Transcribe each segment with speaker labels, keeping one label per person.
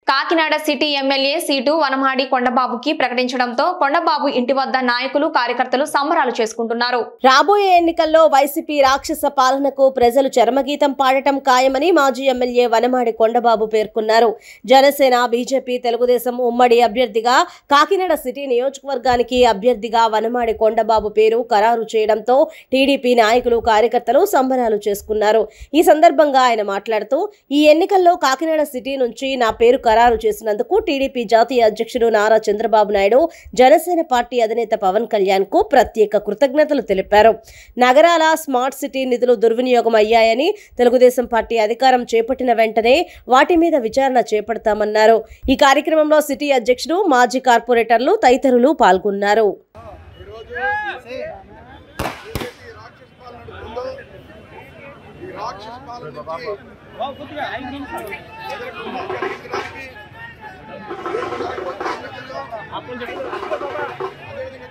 Speaker 1: Kakinada city MLA seat Vanamadi కొండబాబుకి ప్రకటించడంతో కొండబాబు ఇంటి వద్ద నాయకులు కార్యకర్తలు సంబరాలు చేసుకుంటున్నారు.
Speaker 2: రాబోయే ఎన్నికల్లో వైసీపీ రాక్షస పాలనకు ప్రజలు చరమగీతం పాడటం ఖాయమని మాజీ ఎమ్మెల్యే వనమాడి కొండబాబు పేర్కొన్నారు. జనసేన, బీజేపీ, తెలుగుదేశం ఉమ్మడి అభ్యర్థిగా కాకినాడ సిటీ నియోజకవర్గానికి అభ్యర్థిగా వనమాడి కొండబాబు పేరు ఖరారు చేయడంతో టీడీపీ నాయకులు కార్యకర్తలు సంబరాలు చేసుకున్నారు. ఈ సందర్భంగా ఆయన మాట్లాడుతూ, ఈ ఎన్నికల్లో కాకినాడ సిటీ నుంచి నా పేరు ఖరారు చేసినందుకు టీడీపీ జాతీయ అధ్యక్షుడు నారా చంద్రబాబు నాయుడు, జనసేన పార్టీ అధినేత పవన్ కళ్యాణ్ కు ప్రత్యేక కృతజ్ఞతలు తెలిపారు. నగరాల స్మార్ట్ సిటీ నిధులు దుర్వినియోగం అయ్యాయని, తెలుగుదేశం పార్టీ అధికారం చేపట్టిన వెంటనే వాటి మీద విచారణ చేపడతామన్నారు. ఈ కార్యక్రమంలో సిటీ అధ్యక్షుడు, మాజీ కార్పొరేటర్లు తదితరులు పాల్గొన్నారు.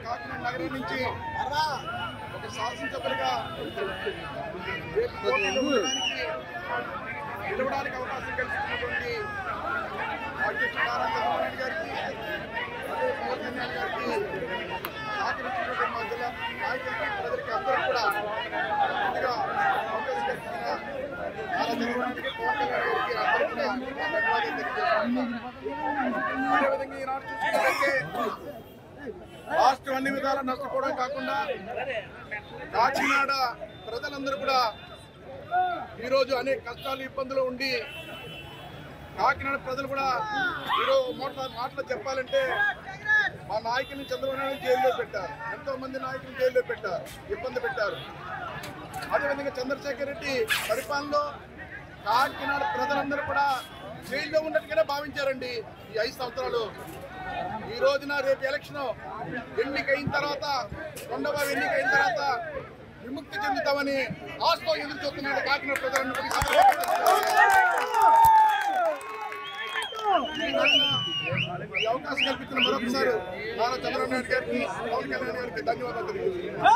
Speaker 3: కాకినాడ నగరం నుంచి ఒక శాసనసభ్యులుగా నిలవడానికి అవకాశం కల్పించినటువంటి అధ్యక్షుడు నారా చంద్రబాబు నాయుడు గారికి, అదే పవన్ కళ్యాణ్ గారికి, సహకరించినటువంటి మా జిల్లా నాయకులకి, ప్రజలకి అందరూ కూడా ముందుగా అవకాశం కల్పించిన నారా చంద్రబాబు నాయుడుకి, పవన్ కళ్యాణ్ గారికి అందరూ కూడా ధన్యవాదాలు తెలియజేస్తున్నాను. అదేవిధంగా ఈనాడు చూసుకున్నట్లయితే రాష్ట్రం అన్ని విధాలా నష్టపోవడం కాకుండా కాకినాడ ప్రజలందరూ కూడా ఈరోజు అనేక కష్టాలు, ఇబ్బందులు ఉండి కాకినాడ ప్రజలు కూడా ఈరోజు మాటలు చెప్పాలంటే మా నాయకుని చంద్రబాబు నాయుడు జైల్లో పెట్టారు, ఎంతో మంది నాయకులు జైల్లో పెట్టారు, ఇబ్బంది పెట్టారు. అదేవిధంగా చంద్రశేఖర్ రెడ్డి పరిపాలనలో కాకినాడ ప్రజలందరూ కూడా జైల్లో ఉన్నట్టుగానే భావించారండి ఈ 5 సంవత్సరాలు. ఈ రోజున రేపు ఎలక్షన్ ఎన్నికైన తర్వాత, కొండబాబు ఎన్నికైన తర్వాత విముక్తి చెందుతామని ఆశతో ఎదురు చూస్తున్నాడు కాకినాడ ప్రజలందరూ. ఈ అవకాశం కల్పించిన మరొకసారి నారా చంద్రబాబు నాయుడు గారికి, పవన్ కళ్యాణ్ గారికి ధన్యవాదాలు తెలియజేస్తున్నాను.